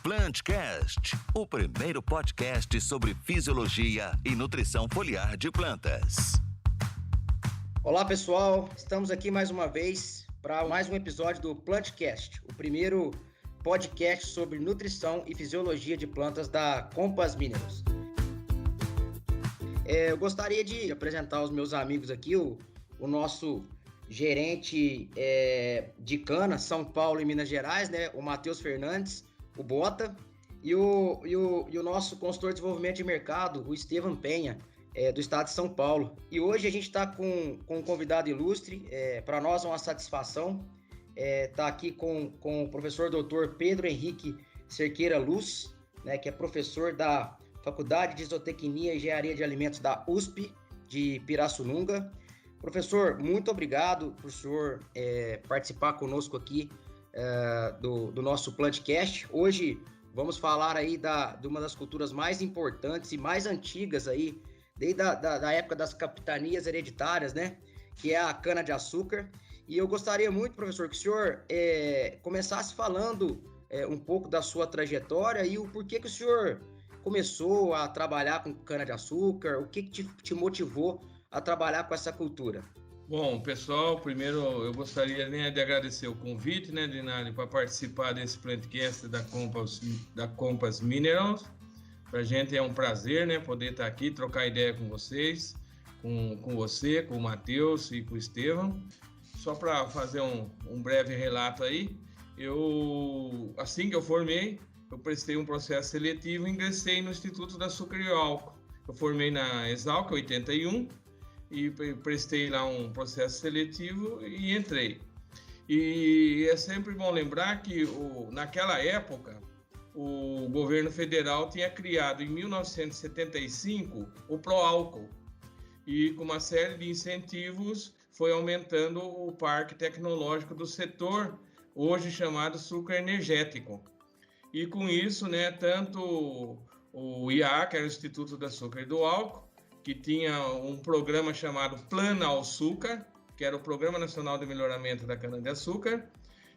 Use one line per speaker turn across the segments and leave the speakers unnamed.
Plantcast, o primeiro podcast sobre fisiologia e nutrição foliar de plantas.
Olá pessoal, estamos aqui mais uma vez para mais um episódio do Plantcast, o primeiro podcast sobre nutrição e fisiologia de plantas da Compass Minerals. Eu gostaria de apresentar os meus amigos aqui, o nosso gerente de cana, São Paulo e Minas Gerais, né, o Matheus Fernandes, o Bota, e o nosso consultor de desenvolvimento de mercado, o Estevam Penha, do estado de São Paulo. E hoje a gente está com um convidado ilustre, para nós é uma satisfação estar aqui com o professor Dr. Pedro Henrique Cerqueira Luz, né, que é professor da Faculdade de Zootecnia e Engenharia de Alimentos da USP de Pirassununga. Professor, muito obrigado por o senhor participar conosco aqui do nosso Plantcast. Hoje vamos falar aí de uma das culturas mais importantes e mais antigas aí, desde da época das capitanias hereditárias, né? Que é a cana-de-açúcar. E eu gostaria muito, professor, que o senhor começasse falando um pouco da sua trajetória e o porquê que o senhor começou a trabalhar com cana-de-açúcar, o que te motivou a trabalhar com essa cultura.
Bom, pessoal, primeiro eu gostaria de agradecer o convite, né, Dinari, para participar desse Plantcast da Compass Minerals. Para a gente é um prazer, né, poder estar aqui, trocar ideia com vocês, com você, com o Matheus e com o Estevam. Só para fazer um breve relato aí, assim que eu formei, eu prestei um processo seletivo e ingressei no Instituto da Açúcar e Álcool. Eu formei na Exalc 81 e prestei lá um processo seletivo e entrei. E é sempre bom lembrar que naquela época o governo federal tinha criado em 1975 o Proálcool e com uma série de incentivos foi aumentando o parque tecnológico do setor, hoje chamado açúcar energético. E com isso, né, tanto o IA, que era o Instituto do Açúcar e do Álcool, que tinha um programa chamado Plano Açúcar, que era o Programa Nacional de Melhoramento da Cana-de-Açúcar.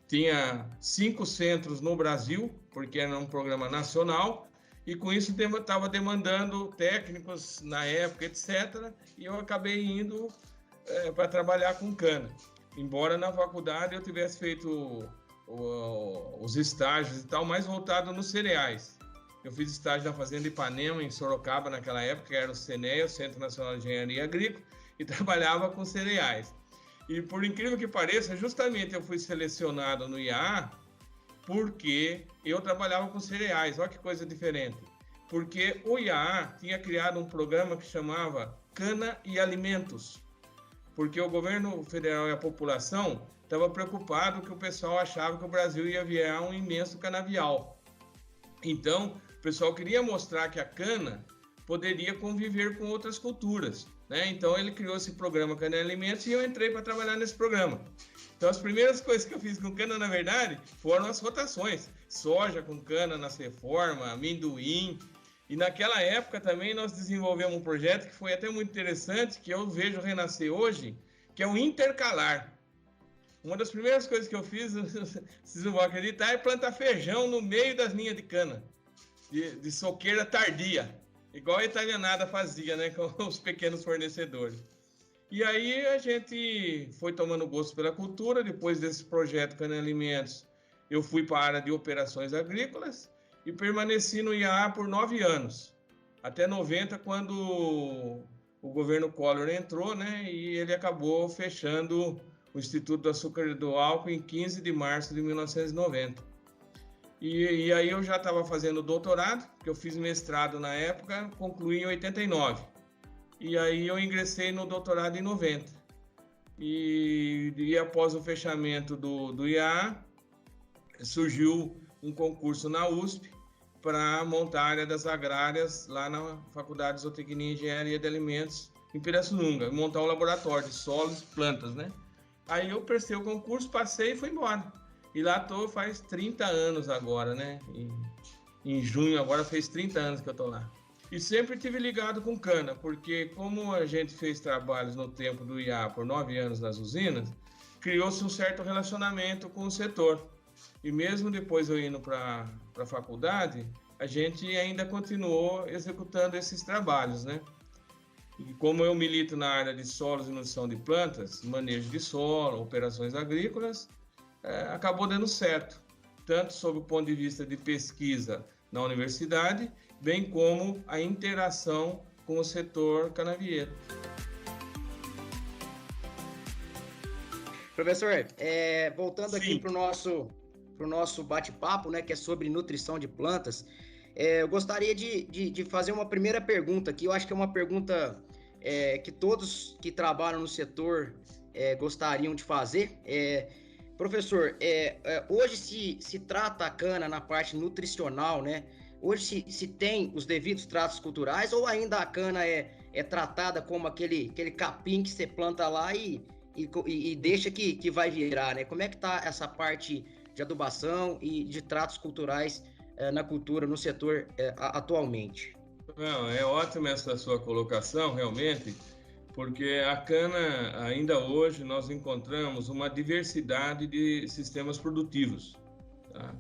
Tinha 5 centros no Brasil, porque era um programa nacional, e com isso estava demandando técnicos na época, etc. E eu acabei indo para trabalhar com cana. Embora na faculdade eu tivesse feito os estágios e tal, mais voltado nos cereais. Eu fiz estágio na Fazenda Ipanema, em Sorocaba, naquela época, que era o CNEA, o Centro Nacional de Engenharia Agrícola, e trabalhava com cereais. E por incrível que pareça, justamente eu fui selecionado no IAA porque eu trabalhava com cereais. Olha que coisa diferente. Porque o IAA tinha criado um programa que chamava Cana e Alimentos. Porque o governo federal e a população estavam preocupados que o pessoal achava que o Brasil ia virar um imenso canavial. Então, o pessoal queria mostrar que a cana poderia conviver com outras culturas, né? Então, ele criou esse programa Cana e Alimentos e eu entrei para trabalhar nesse programa. Então, as primeiras coisas que eu fiz com cana, na verdade, foram as rotações. Soja com cana nas reformas, amendoim. E naquela época também nós desenvolvemos um projeto que foi até muito interessante, que eu vejo renascer hoje, que é o intercalar. Uma das primeiras coisas que eu fiz, vocês não vão acreditar, é plantar feijão no meio das linhas de cana, de soqueira tardia, igual a italianada fazia, né, com os pequenos fornecedores. E aí a gente foi tomando gosto pela cultura. Depois desse projeto Cana e Alimentos, eu fui para a área de operações agrícolas e permaneci no IAA por 9 anos, até 90, quando o governo Collor entrou, né, e ele acabou fechando o Instituto do Açúcar e do Álcool em 15 de março de 1990. E aí eu já estava fazendo doutorado, porque eu fiz mestrado na época, concluí em 89. E aí eu ingressei no doutorado em 90. E após o fechamento do IAA, surgiu um concurso na USP para montar a área das agrárias lá na Faculdade de Zootecnia e Engenharia de Alimentos em Pirassununga, montar um laboratório de solos e plantas, né? Aí eu prestei o concurso, passei e fui embora. E lá estou faz 30 anos agora, né? Em junho agora fez 30 anos que eu estou lá. E sempre tive ligado com cana, porque como a gente fez trabalhos no tempo do IA por 9 anos nas usinas, criou-se um certo relacionamento com o setor. e mesmo depois eu indo para a faculdade, a gente ainda continuou executando esses trabalhos, né? E como eu milito na área de solos e nutrição de plantas, manejo de solo, operações agrícolas, acabou dando certo, tanto sob o ponto de vista de pesquisa na universidade, bem como a interação com o setor canavieiro.
Professor, voltando aqui para o nosso bate-papo, né, que é sobre nutrição de plantas, eu gostaria de fazer uma primeira pergunta aqui. Eu acho que é uma pergunta que todos que trabalham no setor gostariam de fazer. Professor, hoje se trata a cana na parte nutricional, né? Hoje se tem os devidos tratos culturais ou ainda a cana é tratada como aquele capim que você planta lá e deixa que vai virar, né? Como é que está essa parte de adubação e de tratos culturais na cultura, no setor atualmente?
Não, é ótima essa sua colocação, realmente, porque a cana, ainda hoje, nós encontramos uma diversidade de sistemas produtivos, tá?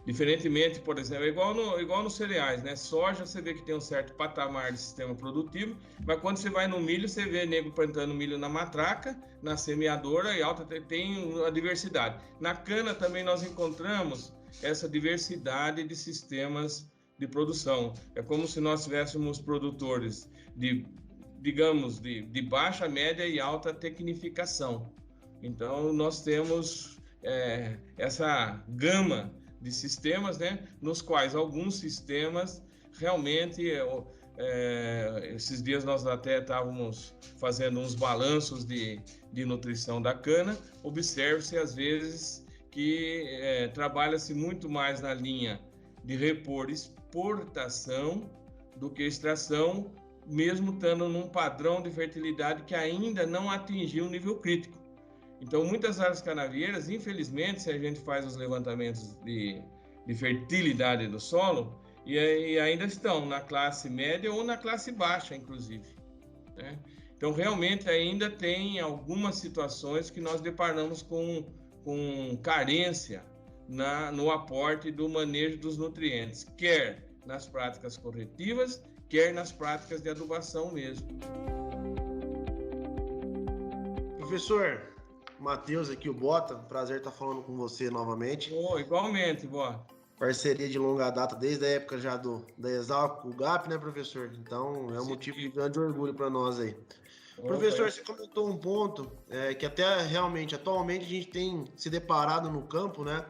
Diferentemente, por exemplo, igual nos cereais, né? Soja, você vê que tem um certo patamar de sistema produtivo, mas quando você vai no milho, você vê nego plantando milho na matraca, na semeadora e alta, tem a diversidade. Na cana também nós encontramos essa diversidade de sistemas de produção. É como se nós tivéssemos produtores digamos, de baixa, média e alta tecnificação. Então, nós temos essa gama de sistemas, né, nos quais alguns sistemas realmente, esses dias nós até estávamos fazendo uns balanços de nutrição da cana, observe-se às vezes que trabalha-se muito mais na linha de repor exportação do que extração, mesmo estando num padrão de fertilidade que ainda não atingiu o nível crítico. Então, muitas áreas canavieiras, infelizmente, se a gente faz os levantamentos de fertilidade do solo, e ainda estão na classe média ou na classe baixa, inclusive, né? Então, realmente, ainda tem algumas situações que nós deparamos com carência no aporte do manejo dos nutrientes, quer nas práticas corretivas, quer nas práticas de adubação mesmo.
Professor, Matheus aqui, o Bota, prazer estar falando com você novamente.
Igualmente, Bota.
Parceria de longa data, desde a época já da Exalc com o GAP, né, professor? Então, é um motivo de grande orgulho para nós aí. Professor, você comentou um ponto que até realmente, atualmente, a gente tem se deparado no campo, né,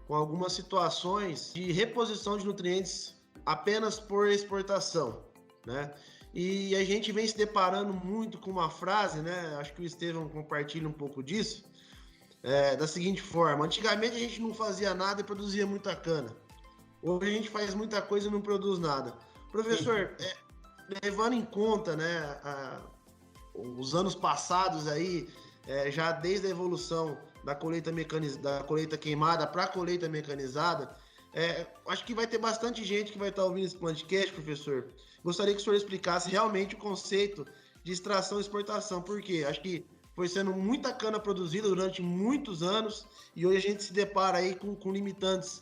com algumas situações de reposição de nutrientes apenas por exportação, né? E a gente vem se deparando muito com uma frase, né? Acho que o Estevão compartilha um pouco disso, da seguinte forma: antigamente a gente não fazia nada e produzia muita cana. Hoje a gente faz muita coisa e não produz nada. Professor, levando em conta, né, os anos passados aí, já desde a evolução da colheita queimada para a colheita mecanizada, acho que vai ter bastante gente que vai estar ouvindo esse podcast, professor. Gostaria que o senhor explicasse realmente o conceito de extração e exportação, porque acho que foi sendo muita cana produzida durante muitos anos e hoje a gente se depara aí com limitantes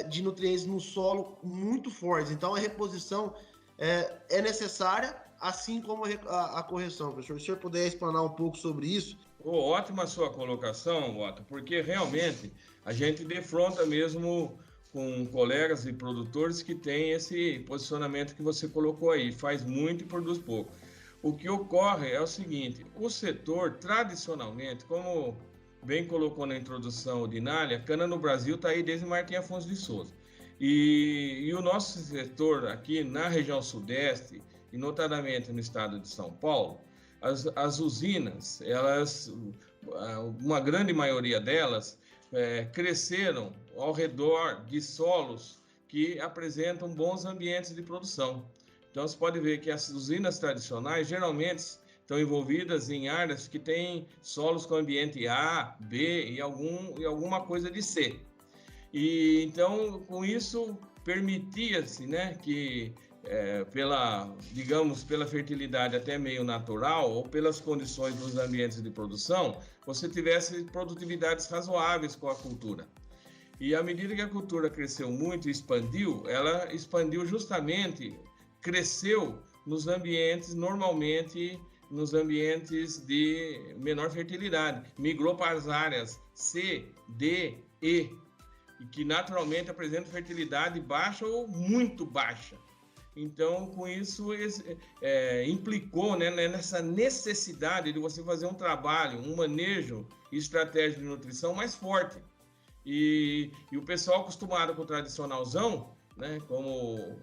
de nutrientes no solo muito fortes. Então a reposição é necessária, assim como a correção. Professor, se o senhor puder explanar um pouco sobre isso.
Ótima sua colocação, Wata, porque realmente a gente defronta mesmo com colegas e produtores que têm esse posicionamento que você colocou aí, faz muito e produz pouco. O que ocorre é o seguinte: o setor, tradicionalmente, como bem colocou na introdução o Dinali, a cana no Brasil está aí desde Martim Afonso de Souza. E o nosso setor aqui na região sudeste, e notadamente no estado de São Paulo, as usinas, uma grande maioria delas, cresceram ao redor de solos que apresentam bons ambientes de produção. Então, você pode ver que as usinas tradicionais geralmente estão envolvidas em áreas que têm solos com ambiente A, B e alguma coisa de C. E então, com isso, permitia-se, né, que pela fertilidade até meio natural ou pelas condições dos ambientes de produção, você tivesse produtividades razoáveis com a cultura. E à medida que a cultura cresceu muito e expandiu, ela expandiu justamente, cresceu nos ambientes, normalmente nos ambientes de menor fertilidade. Migrou para as áreas C, D, E, e que naturalmente apresentam fertilidade baixa ou muito baixa. Então, com isso, implicou, né, nessa necessidade de você fazer um trabalho, um manejo e estratégia de nutrição mais forte. E o pessoal acostumado com o tradicionalzão, né, como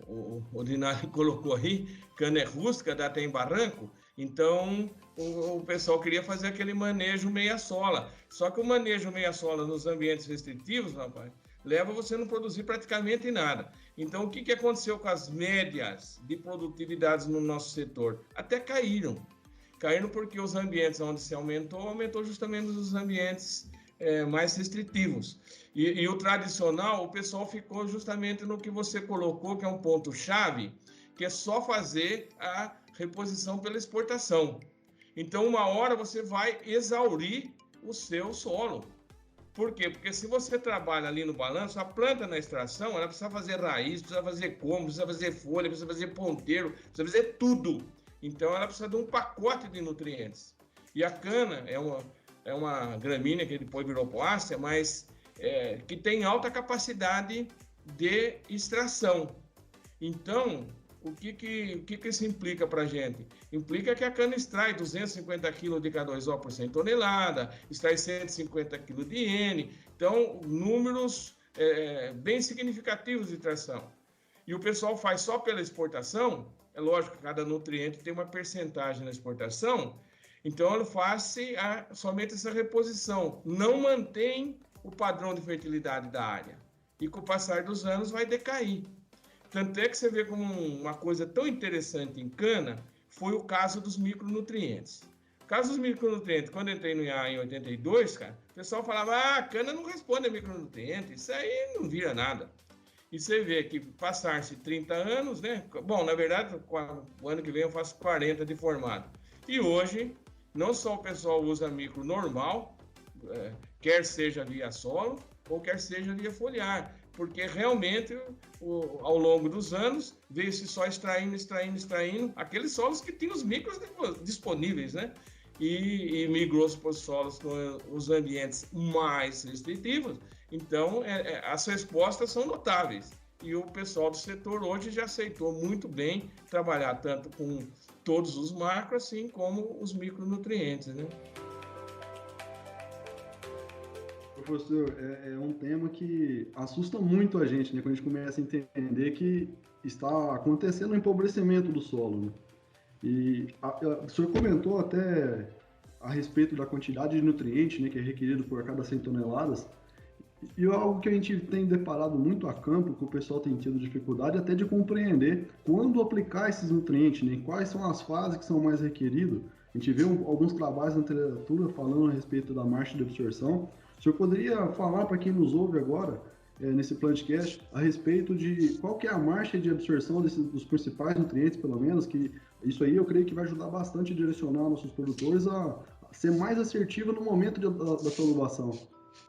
o Dinari colocou aí, cana é rústica, dá até em barranco, então o pessoal queria fazer aquele manejo meia-sola. Só que o manejo meia-sola nos ambientes restritivos, rapaz, leva você a não produzir praticamente nada. Então, o que aconteceu com as médias de produtividades no nosso setor? Até caíram. Caíram porque os ambientes onde se aumentou justamente os ambientes mais restritivos. E o tradicional, o pessoal ficou justamente no que você colocou, que é um ponto-chave, que é só fazer a reposição pela exportação. Então, uma hora você vai exaurir o seu solo. Por quê? Porque se você trabalha ali no balanço, a planta na extração, ela precisa fazer raiz, precisa fazer como, precisa fazer folha, precisa fazer ponteiro, precisa fazer tudo. Então, ela precisa de um pacote de nutrientes. E a cana é uma gramínea que depois virou poácea, mas que tem alta capacidade de extração. Então, o que isso implica para a gente? Implica que a cana extrai 250 kg de K2O por 100 tonelada, extrai 150 kg de N, então números bem significativos de extração. E o pessoal faz só pela exportação, é lógico que cada nutriente tem uma percentagem na exportação, então ele faz somente essa reposição, não mantém o padrão de fertilidade da área, e com o passar dos anos vai decair. Tanto é que você vê como uma coisa tão interessante em cana foi o caso dos micronutrientes. O caso dos micronutrientes, quando eu entrei no IAA em 82, cara, o pessoal falava, a cana não responde a micronutrientes, isso aí não vira nada. E você vê que passaram-se 30 anos, né? Bom, na verdade, o ano que vem eu faço 40 de formado. E hoje, não só o pessoal usa micro normal, quer seja via solo, ou quer seja via foliar, porque realmente, ao longo dos anos, veio-se só extraindo, aqueles solos que tinham os micros disponíveis, né? E migrou-se para os solos com os ambientes mais restritivos. Então, as respostas são notáveis. E o pessoal do setor hoje já aceitou muito bem trabalhar tanto com todos os macros, assim como os micronutrientes, né?
Professor, é um tema que assusta muito a gente, né? Quando a gente começa a entender que está acontecendo um empobrecimento do solo, né? E o senhor comentou até a respeito da quantidade de nutrientes, né, que é requerido por cada 100 toneladas. E algo que a gente tem deparado muito a campo, que o pessoal tem tido dificuldade até de compreender quando aplicar esses nutrientes, né? Quais são as fases que são mais requeridas. A gente vê alguns trabalhos na literatura falando a respeito da marcha de absorção. O senhor poderia falar para quem nos ouve agora, nesse podcast, a respeito de qual que é a marcha de absorção dos principais nutrientes, pelo menos, que isso aí eu creio que vai ajudar bastante a direcionar nossos produtores a ser mais assertivo no momento da sua adubação.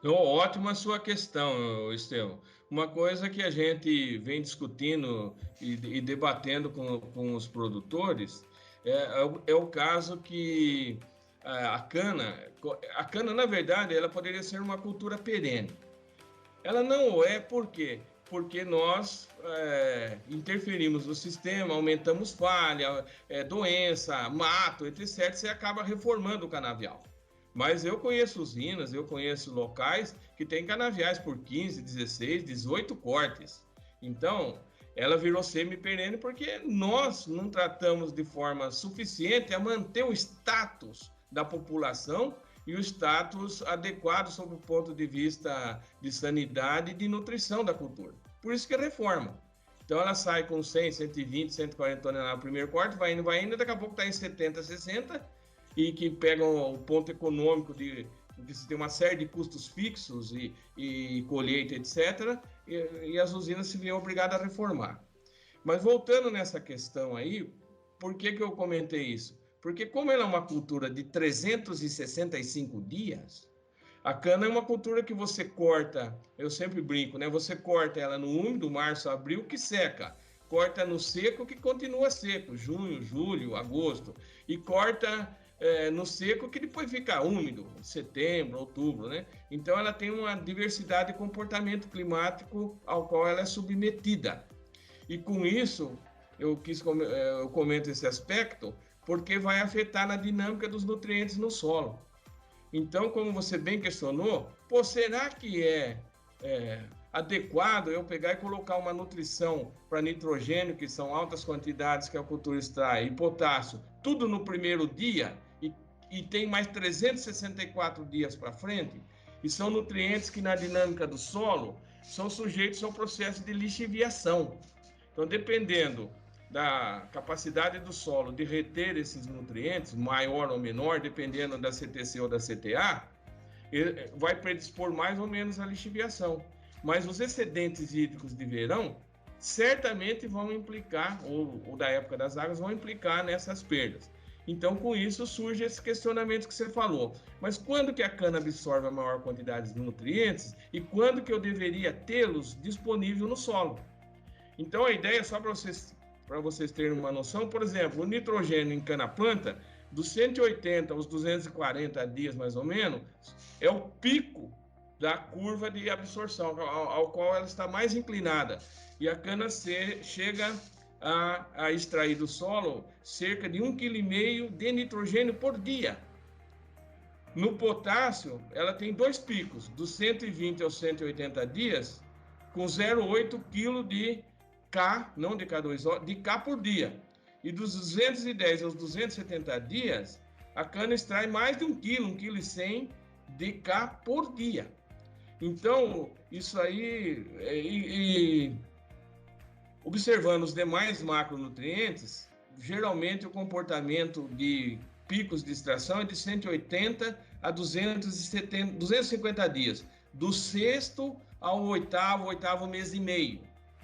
Ótima a sua questão, Estevão. Uma coisa que a gente vem discutindo e debatendo com os produtores é o caso que a cana, na verdade, ela poderia ser uma cultura perene. Ela não é, por quê? Porque nós interferimos no sistema, aumentamos falha, doença, mato, etc. Você acaba reformando o canavial. Mas eu conheço usinas, eu conheço locais que têm canaviais por 15, 16, 18 cortes. Então, ela virou semi-perene porque nós não tratamos de forma suficiente a manter o status da população e o status adequado sob o ponto de vista de sanidade e de nutrição da cultura. Por isso que é reforma. Então ela sai com 100, 120, 140 toneladas no primeiro corte, vai indo, daqui a pouco está em 70, 60, e que pegam o ponto econômico de que você tem uma série de custos fixos e colheita, etc., e as usinas se veem obrigadas a reformar. Mas voltando nessa questão aí, por que eu comentei isso? Porque como ela é uma cultura de 365 dias, A cana é uma cultura que você corta, eu sempre brinco, né? Você corta ela no úmido, março, abril, que seca. Corta no seco, que continua seco, junho, julho, agosto. E corta no seco, que depois fica úmido, setembro, outubro, né? Então, ela tem uma diversidade de comportamento climático ao qual ela é submetida. E com isso, eu comento esse aspecto, porque vai afetar na dinâmica dos nutrientes no solo. Então, como você bem questionou, será que é adequado eu pegar e colocar uma nutrição para nitrogênio, que são altas quantidades que a cultura extrai, e potássio, tudo no primeiro dia, e tem mais 364 dias para frente? E são nutrientes que, na dinâmica do solo, são sujeitos ao processo de lixiviação. Então, dependendo da capacidade do solo de reter esses nutrientes, maior ou menor, dependendo da CTC ou da CTA, vai predispor mais ou menos à lixiviação. Mas os excedentes hídricos de verão certamente vão implicar, ou da época das águas, vão implicar nessas perdas. Então, com isso, surge esse questionamento que você falou. Mas quando que a cana absorve a maior quantidade de nutrientes e quando que eu deveria tê-los disponível no solo? Então, a ideia, só para vocês terem uma noção, por exemplo, o nitrogênio em cana-planta, dos 180 aos 240 dias, mais ou menos, é o pico da curva de absorção, ao qual ela está mais inclinada. E a cana chega a extrair do solo cerca de 1,5 kg de nitrogênio por dia. No potássio, ela tem 2 picos, dos 120 aos 180 dias, com 0,8 kg de K, não de K2O, de K por dia. E dos 210 aos 270 dias, a cana extrai mais de 1 kg, 1,1 kg de K por dia. Então, isso aí, observando os demais macronutrientes, geralmente o comportamento de picos de extração é de 180 a 250 dias, do 6º ao 8º mês e meio.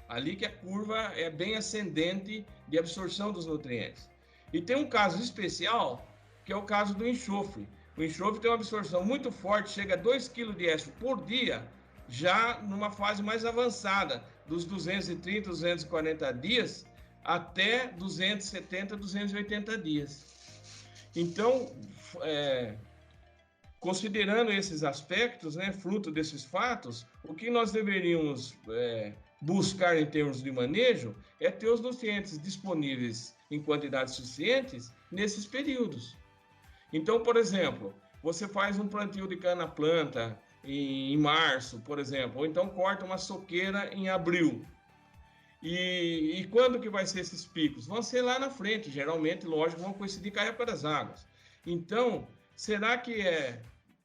Ali que a curva é bem ascendente de absorção dos nutrientes. E tem um caso especial, que é o caso do enxofre. O enxofre tem uma absorção muito forte, chega a 2 kg de éster por dia, já numa fase mais avançada, dos 230, 240 dias, até 270, 280 dias. Então, considerando esses aspectos, né, fruto desses fatos, o que nós deveríamos buscar em termos de manejo é ter os nutrientes disponíveis em quantidades suficientes nesses períodos. Então, por exemplo, você faz um plantio de cana-planta em março, por exemplo, ou então corta uma soqueira em abril. E quando que vai ser esses picos? Vão ser lá na frente, geralmente, lógico, vão coincidir com a época das águas. Então, será que é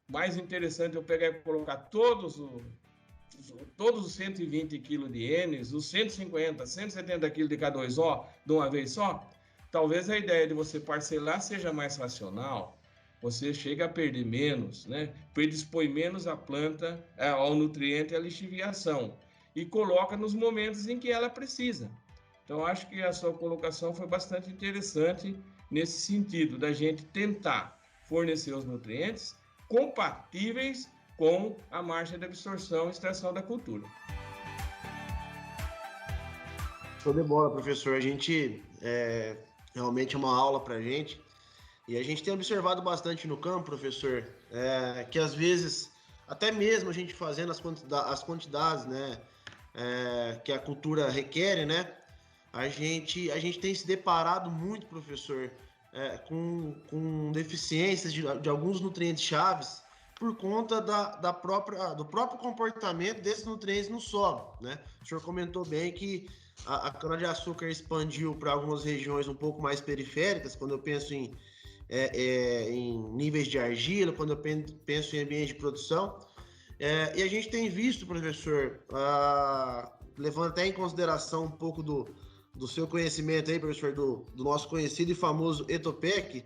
mais interessante eu pegar e colocar todos os 120 kg de N, os 150, 170 kg de K2O de uma vez só? Talvez a ideia de você parcelar seja mais racional, você chega a perder menos, né? Predispõe menos a planta ao nutriente e à lixiviação e coloca nos momentos em que ela precisa. Então, acho que a sua colocação foi bastante interessante nesse sentido, da gente tentar fornecer os nutrientes compatíveis com a margem de absorção e extração da cultura.
Show de bola, professor. A gente realmente é uma aula para a gente. E a gente tem observado bastante no campo, professor, que às vezes, até mesmo a gente fazendo as quantidades, né, que a cultura requer, né, a gente tem se deparado muito, professor, com deficiências de alguns nutrientes chaves por conta do próprio comportamento desses nutrientes no solo, né? O senhor comentou bem que a cana-de-açúcar expandiu para algumas regiões um pouco mais periféricas, quando eu penso em níveis de argila, quando eu penso em ambiente de produção. E a gente tem visto, professor, levando até em consideração um pouco do seu conhecimento aí, professor, do nosso conhecido e famoso Etopec,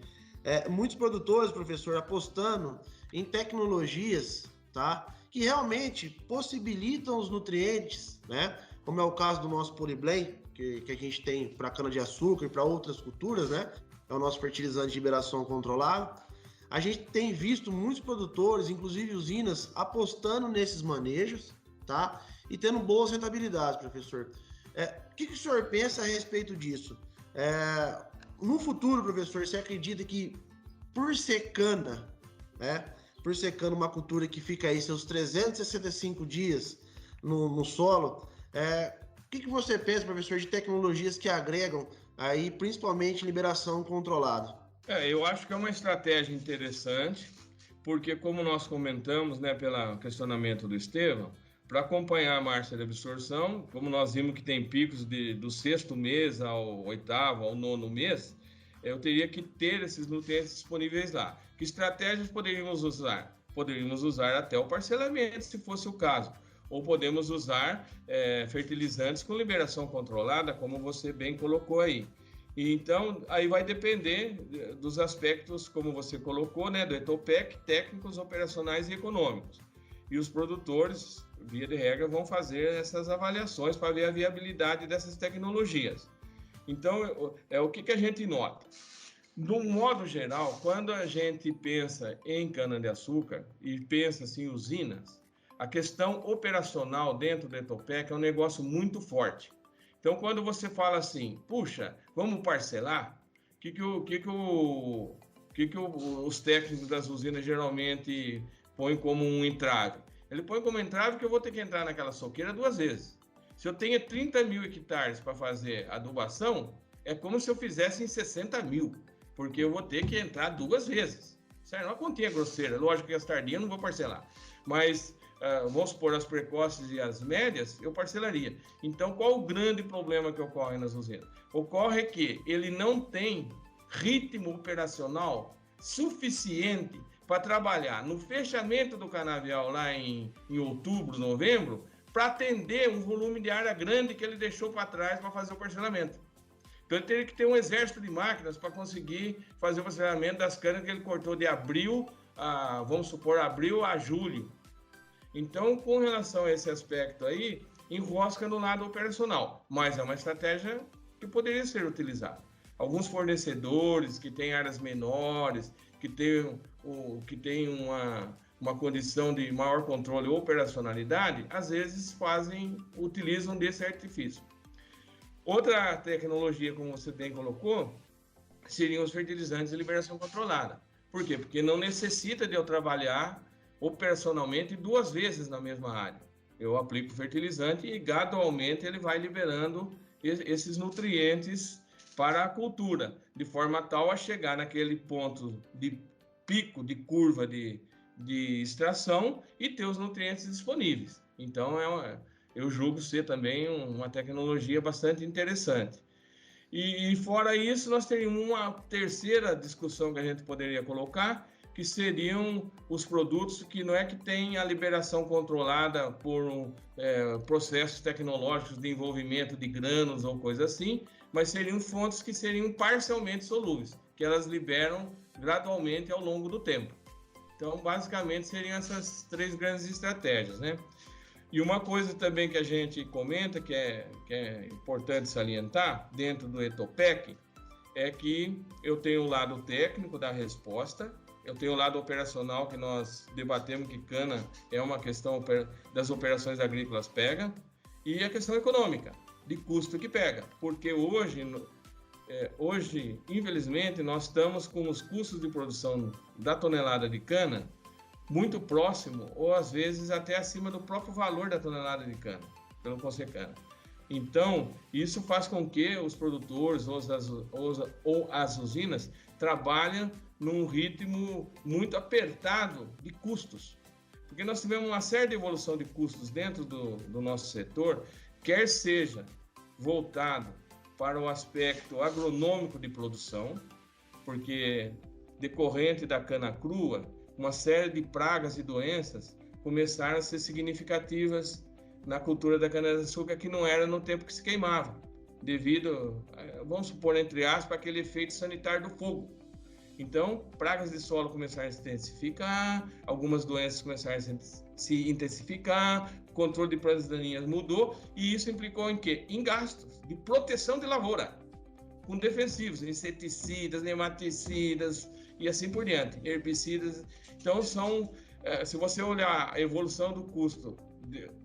muitos produtores, professor, apostando em tecnologias, tá, que realmente possibilitam os nutrientes, né, como é o caso do nosso Poliblend, que a gente tem para cana-de-açúcar e para outras culturas, né, é o nosso fertilizante de liberação controlada, A gente tem visto muitos produtores, inclusive usinas, apostando nesses manejos, tá? E tendo boas rentabilidades, professor. O que o senhor pensa a respeito disso? No futuro, professor, você acredita que por ser cana, né? Por ser cana, uma cultura que fica aí seus 365 dias no solo, o que você pensa, professor, de tecnologias que agregam aí, principalmente liberação controlada?
Eu acho que é uma estratégia interessante, porque como nós comentamos, né, pelo questionamento do Estevão, para acompanhar a marcha de absorção, como nós vimos que tem picos do 6º mês ao 8º, ao 9º mês, eu teria que ter esses nutrientes disponíveis lá. Que estratégias poderíamos usar? Poderíamos usar até o parcelamento, se fosse o caso. Ou podemos usar fertilizantes com liberação controlada, como você bem colocou aí. Então, aí vai depender dos aspectos, como você colocou, né, do ETOPEC, técnicos, operacionais e econômicos. E os produtores, via de regra, vão fazer essas avaliações para ver a viabilidade dessas tecnologias. Então, o que a gente nota? De um modo geral, quando a gente pensa em cana-de-açúcar e pensa assim, em usinas, a questão operacional dentro do ETOPEC é um negócio muito forte. Então, quando você fala assim, puxa, vamos parcelar, o que os técnicos das usinas geralmente põem como um entrave? Ele põe como entrave que eu vou ter que entrar naquela soqueira 2 vezes. Se eu tenho 30 mil hectares para fazer adubação, é como se eu fizesse em 60 mil, porque eu vou ter que entrar 2 vezes. Certo? Uma continha grosseira, lógico que as tardias eu não vou parcelar, mas vamos supor as precoces e as médias, eu parcelaria. Então, qual o grande problema que ocorre nas usinas? Ocorre que ele não tem ritmo operacional suficiente para trabalhar no fechamento do canavial lá em outubro, novembro, para atender um volume de área grande que ele deixou para trás para fazer o parcelamento. Então, ele teria que ter um exército de máquinas para conseguir fazer o parcelamento das canas que ele cortou de abril, vamos supor, abril a julho. Então, com relação a esse aspecto aí, enrosca no lado operacional, mas é uma estratégia que poderia ser utilizada. Alguns fornecedores que têm áreas menores, que têm uma condição de maior controle ou operacionalidade, às vezes utilizam desse artifício. Outra tecnologia, como você bem colocou, seriam os fertilizantes de liberação controlada. Por quê? Porque não necessita de eu trabalhar operacionalmente 2 vezes na mesma área. Eu aplico o fertilizante e gradualmente ele vai liberando esses nutrientes para a cultura, de forma tal a chegar naquele ponto de pico, de curva de extração e ter os nutrientes disponíveis. Então, eu julgo ser também uma tecnologia bastante interessante. E fora isso, nós teríamos uma terceira discussão que a gente poderia colocar, que seriam os produtos que não é que tem a liberação controlada por processos tecnológicos de envolvimento de grânulos ou coisa assim, mas seriam fontes que seriam parcialmente solúveis, que elas liberam gradualmente ao longo do tempo. Então, basicamente, seriam essas 3 grandes estratégias, né? E uma coisa também que a gente comenta, que é importante salientar, dentro do ETOPEC, é que eu tenho o lado técnico da resposta, eu tenho o lado operacional, que nós debatemos que cana é uma questão das operações agrícolas pega, e a questão econômica, de custo que pega. Porque hoje, infelizmente, nós estamos com os custos de produção da tonelada de cana muito próximo, ou às vezes até acima do próprio valor da tonelada de cana, pelo Consecana. Então, isso faz com que os produtores ou as usinas trabalhem num ritmo muito apertado de custos. Porque nós tivemos uma série de evolução de custos dentro do nosso setor, quer seja voltado para o aspecto agronômico de produção, porque decorrente da cana crua, uma série de pragas e doenças começaram a ser significativas na cultura da cana-de-açúcar, que não era no tempo que se queimava, devido, vamos supor, entre aspas, aquele efeito sanitário do fogo. Então, pragas de solo começaram a se intensificar, algumas doenças começaram a se intensificar, o controle de pragas daninhas mudou, e isso implicou em quê? Em gastos de proteção de lavoura, com defensivos, inseticidas, nematicidas, e assim por diante, herbicidas. Então, se você olhar a evolução do custo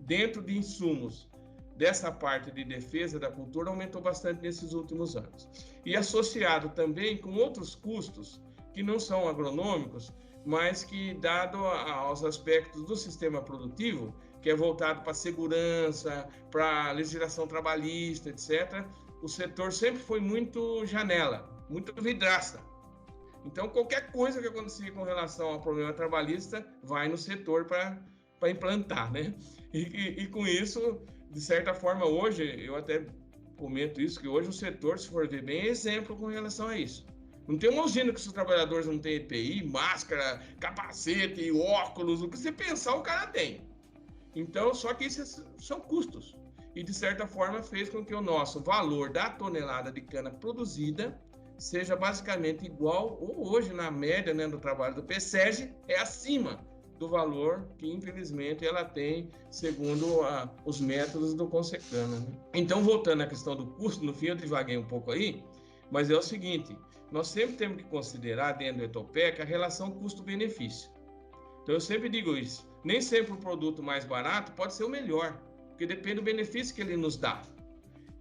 dentro de insumos dessa parte de defesa da cultura, aumentou bastante nesses últimos anos. E associado também com outros custos que não são agronômicos, mas que, dado aos aspectos do sistema produtivo, que é voltado para segurança, para legislação trabalhista, etc., o setor sempre foi muito janela, muito vidraça. Então, qualquer coisa que acontecia com relação ao problema trabalhista vai no setor para implantar, né? E com isso, de certa forma, hoje, eu até comento isso, que hoje o setor, se for ver bem, é exemplo com relação a isso. Não tem uma usina que os trabalhadores não têm EPI, máscara, capacete, óculos, o que você pensar o cara tem. Então, só que isso são custos. E, de certa forma, fez com que o nosso valor da tonelada de cana produzida seja basicamente igual, ou hoje, na média, né, do trabalho do PSEG, é acima do valor que, infelizmente, ela tem, segundo os métodos do Consecana, né? Então, voltando à questão do custo, no fim eu divaguei um pouco aí, mas é o seguinte, nós sempre temos que considerar, dentro do Etopec, a relação custo-benefício. Então, eu sempre digo isso, nem sempre o produto mais barato pode ser o melhor, porque depende do benefício que ele nos dá.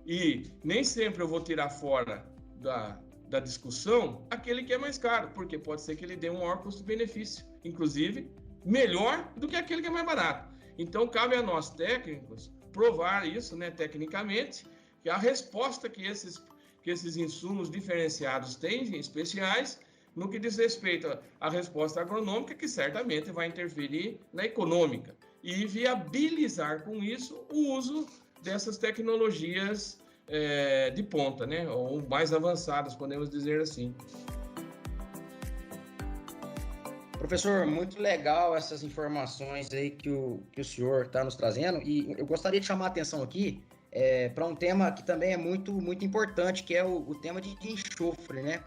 E nem sempre eu vou tirar fora da discussão aquele que é mais caro, porque pode ser que ele dê um maior custo-benefício, inclusive melhor do que aquele que é mais barato. Então, cabe a nós técnicos provar isso, né, tecnicamente, que a resposta que esses insumos diferenciados têm, especiais, no que diz respeito à resposta agronômica, que certamente vai interferir na econômica, e viabilizar com isso o uso dessas tecnologias de ponta, né, ou mais avançadas, podemos dizer assim.
Professor, muito legal essas informações aí que o senhor está nos trazendo, e eu gostaria de chamar a atenção aqui para um tema que também é muito, muito importante, que é o tema de enxofre, né?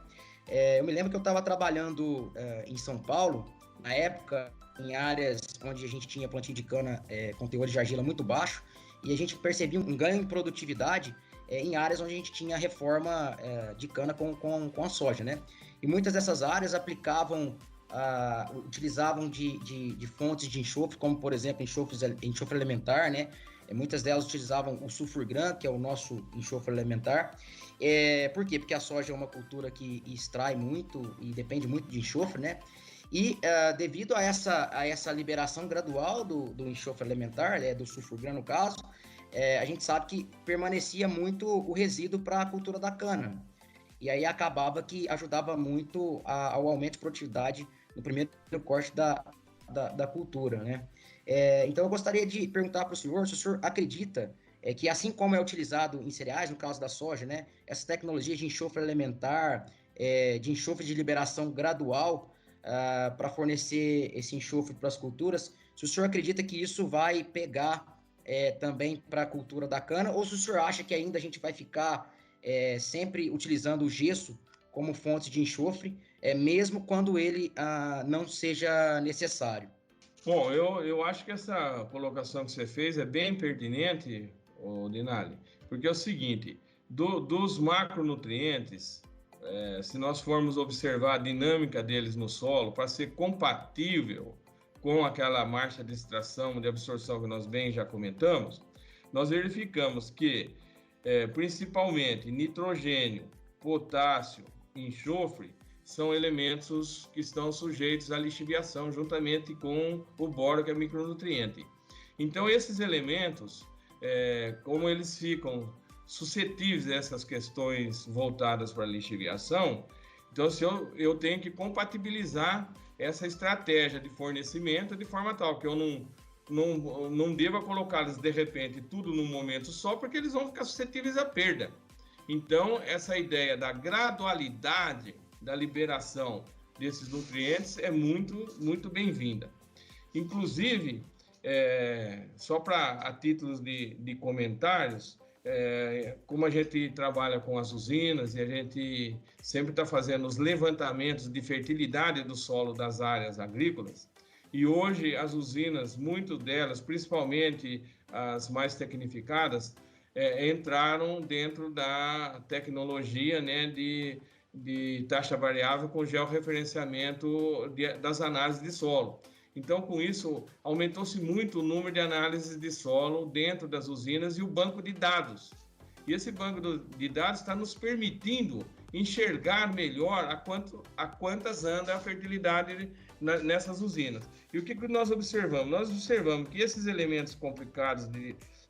Eu me lembro que eu estava trabalhando em São Paulo, na época, em áreas onde a gente tinha plantio de cana com teor de argila muito baixo, e a gente percebia um ganho de produtividade em áreas onde a gente tinha reforma de cana com a soja, né? E muitas dessas áreas utilizavam de fontes de enxofre, como, por exemplo, enxofre elementar, né? Muitas delas utilizavam o sulfurgram, que é o nosso enxofre elementar. Por quê? Porque a soja é uma cultura que extrai muito e depende muito de enxofre, né? E devido a essa liberação gradual do enxofre elementar, do sulfurgram no caso, a gente sabe que permanecia muito o resíduo para a cultura da cana. E aí acabava que ajudava muito ao aumento de produtividade no primeiro corte da cultura, né? Então eu gostaria de perguntar para o senhor se o senhor acredita que, assim como é utilizado em cereais, no caso da soja, né, essa tecnologia de enxofre elementar, de enxofre de liberação gradual para fornecer esse enxofre para as culturas, se o senhor acredita que isso vai pegar também para a cultura da cana, ou se o senhor acha que ainda a gente vai ficar sempre utilizando o gesso como fonte de enxofre, mesmo quando ele não seja necessário?
Bom, eu acho que essa colocação que você fez é bem pertinente, Dinali, porque é o seguinte, dos macronutrientes, se nós formos observar a dinâmica deles no solo, para ser compatível com aquela marcha de extração, de absorção que nós bem já comentamos, nós verificamos que, principalmente, nitrogênio, potássio e enxofre são elementos que estão sujeitos à lixiviação, juntamente com o boro, que é micronutriente. Então, esses elementos, como eles ficam suscetíveis a essas questões voltadas para a lixiviação, então eu tenho que compatibilizar essa estratégia de fornecimento de forma tal que eu não deva colocá-los de repente tudo num momento só, porque eles vão ficar suscetíveis à perda. Então, essa ideia da gradualidade da liberação desses nutrientes é muito, muito bem-vinda. Inclusive, só a títulos de comentários, como a gente trabalha com as usinas e a gente sempre está fazendo os levantamentos de fertilidade do solo das áreas agrícolas, e hoje as usinas, muitas delas, principalmente as mais tecnificadas, entraram dentro da tecnologia, né, de de taxa variável com georreferenciamento das análises de solo. Então, com isso, aumentou-se muito o número de análises de solo dentro das usinas e o banco de dados. E esse banco de dados está nos permitindo enxergar melhor a quantas anda a fertilidade nessas usinas. E o que nós observamos? Nós observamos que esses elementos complicados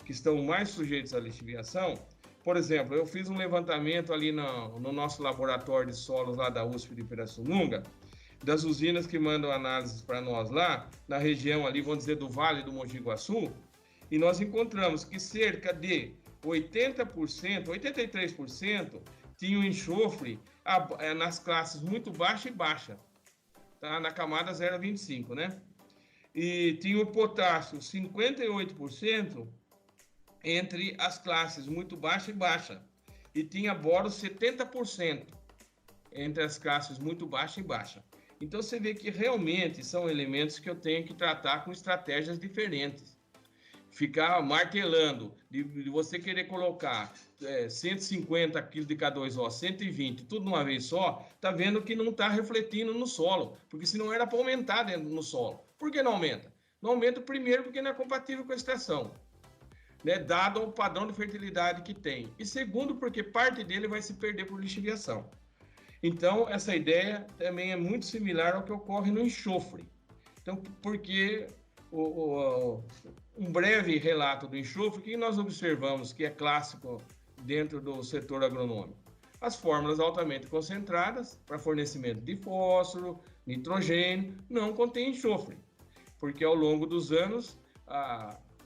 que estão mais sujeitos à lixiviação, por exemplo, eu fiz um levantamento ali no nosso laboratório de solos lá da USP de Pirassununga, das usinas que mandam análises para nós lá, na região ali, vamos dizer, do Vale do Mogi Guaçu, e nós encontramos que cerca de 80%, 83% tinham enxofre nas classes muito baixa e baixa, tá? Na camada 0,25, né? E tinha o potássio 58% entre as classes muito baixa e baixa, e tinha boro 70% entre as classes muito baixa e baixa. Então você vê que realmente são elementos que eu tenho que tratar com estratégias diferentes. Ficar martelando, de você querer colocar 150 kg de K2O, 120, tudo de uma vez só, tá vendo que não está refletindo no solo, porque senão era para aumentar dentro no solo. Por que não aumenta? Não aumenta primeiro porque não é compatível com a extração, né, dado o padrão de fertilidade que tem. E segundo, porque parte dele vai se perder por lixiviação. Então, essa ideia também é muito similar ao que ocorre no enxofre. Então, porque um breve relato do enxofre, que nós observamos que é clássico dentro do setor agronômico. As fórmulas altamente concentradas para fornecimento de fósforo, nitrogênio, não contém enxofre, porque ao longo dos anos,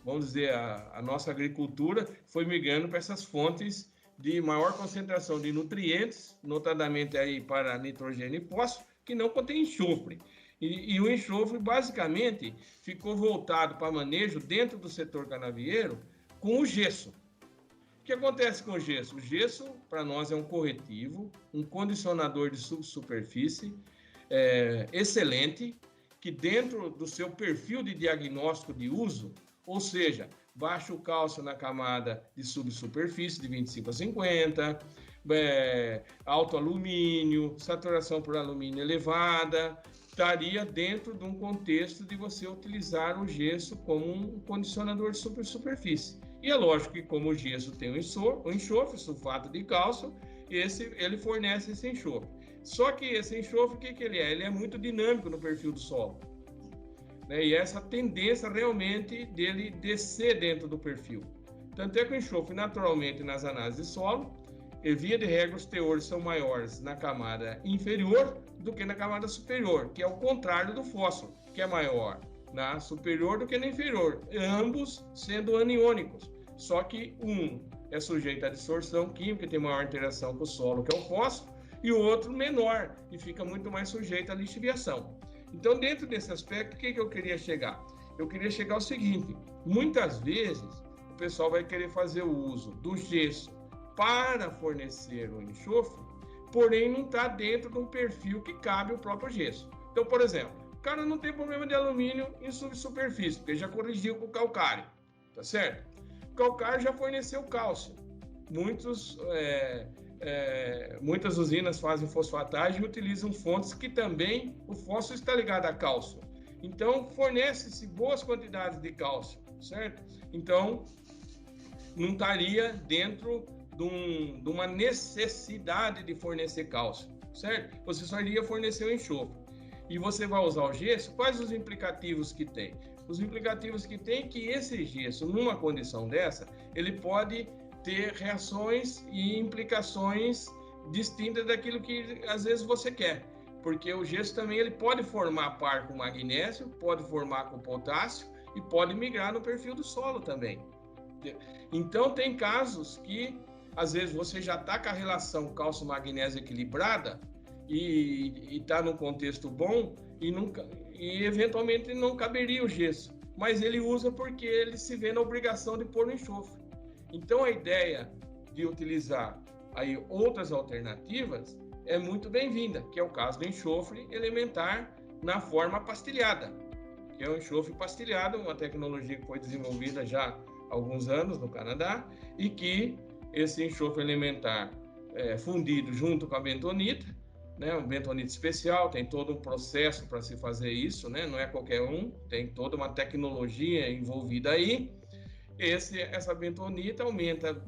vamos dizer, a nossa agricultura foi migrando para essas fontes de maior concentração de nutrientes, notadamente aí para nitrogênio e fósforo, que não contém enxofre. E o enxofre, basicamente, ficou voltado para manejo dentro do setor canavieiro com o gesso. O que acontece com o gesso? O gesso, para nós, é um corretivo, um condicionador de subsuperfície excelente, que dentro do seu perfil de diagnóstico de uso, ou seja, baixo cálcio na camada de subsuperfície de 25 a 50, alto alumínio, saturação por alumínio elevada, estaria dentro de um contexto de você utilizar o gesso como um condicionador de superfície. E é lógico que como o gesso tem o enxofre, sulfato de cálcio, ele fornece esse enxofre. Só que esse enxofre, o que ele é? Ele é muito dinâmico no perfil do solo. Né? E essa tendência realmente dele descer dentro do perfil. Tanto é que o enxofre, naturalmente, nas análises de solo, via de regra, os teores são maiores na camada inferior do que na camada superior, que é o contrário do fósforo, que é maior na superior do que na inferior, ambos sendo aniônicos. Só que um é sujeito à dissorção química, tem maior interação com o solo, que é o fósforo, e o outro menor, e fica muito mais sujeito à lixiviação. Então, dentro desse aspecto, o que eu queria chegar? Eu queria chegar ao seguinte: muitas vezes o pessoal vai querer fazer o uso do gesso para fornecer o enxofre, porém não está dentro de um perfil que cabe o próprio gesso. Então, por exemplo, o cara não tem problema de alumínio em subsuperfície, porque já corrigiu com o calcário, tá certo? O calcário já forneceu cálcio. Muitas usinas fazem fosfatagem e utilizam fontes que também o fósforo está ligado a cálcio. Então, fornece-se boas quantidades de cálcio, certo? Então, não estaria dentro de uma necessidade de fornecer cálcio, certo? Você só iria fornecer o enxofre. E você vai usar o gesso, quais os implicativos que tem? Os implicativos que tem é que esse gesso, numa condição dessa, ele pode ter reações e implicações distintas daquilo que às vezes você quer. Porque o gesso também ele pode formar par com magnésio, pode formar com potássio e pode migrar no perfil do solo também. Então tem casos que às vezes você já está com a relação cálcio-magnésio equilibrada e está num contexto bom e eventualmente não caberia o gesso, mas ele usa porque ele se vê na obrigação de pôr no enxofre. Então a ideia de utilizar aí outras alternativas é muito bem-vinda, que é o caso do enxofre elementar na forma pastilhada, que é o enxofre pastilhado, uma tecnologia que foi desenvolvida já há alguns anos no Canadá e que esse enxofre elementar fundido junto com a bentonita, né? Um bentonite especial, tem todo um processo para se fazer isso, né? Não é qualquer um, tem toda uma tecnologia envolvida aí. Essa bentonita aumenta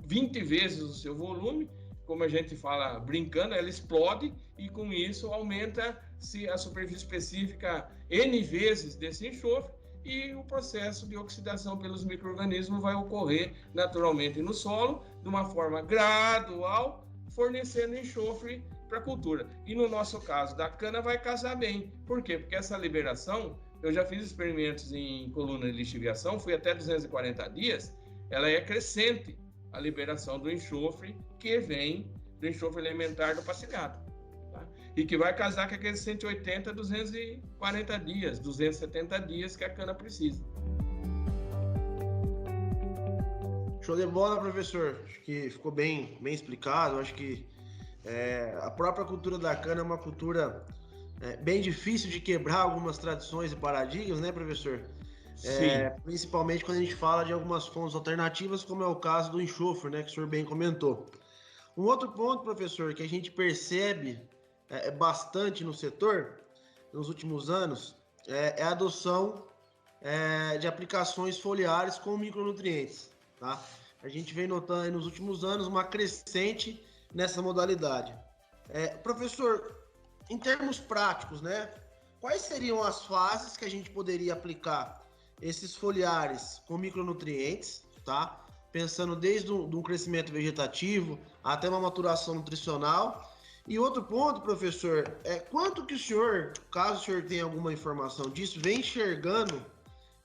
20 vezes o seu volume, como a gente fala brincando, ela explode e com isso aumenta-se a superfície específica N vezes desse enxofre e o processo de oxidação pelos micro-organismos vai ocorrer naturalmente no solo, de uma forma gradual, fornecendo enxofre para a cultura. E no nosso caso da cana vai casar bem. Por quê? Porque essa liberação, eu já fiz experimentos em coluna de lixiviação, fui até 240 dias, ela é crescente, a liberação do enxofre que vem do enxofre elementar do passilhato. Tá? E que vai casar com aqueles 180, 240 dias, 270 dias que a cana precisa.
Show de bola, professor. Acho que ficou bem explicado. Acho que a própria cultura da cana é uma cultura bem difícil de quebrar algumas tradições e paradigmas, né, professor? Principalmente quando a gente fala de algumas fontes alternativas, como é o caso do enxofre, né, que o senhor bem comentou. Um outro ponto, professor, que a gente percebe bastante no setor, nos últimos anos, é a adoção de aplicações foliares com micronutrientes, tá? A gente vem notando aí nos últimos anos uma crescente nessa modalidade. Professor, em termos práticos, né, quais seriam as fases que a gente poderia aplicar esses foliares com micronutrientes, tá? Pensando desde um crescimento vegetativo até uma maturação nutricional. E outro ponto, professor, quanto que o senhor, caso o senhor tenha alguma informação disso, vem enxergando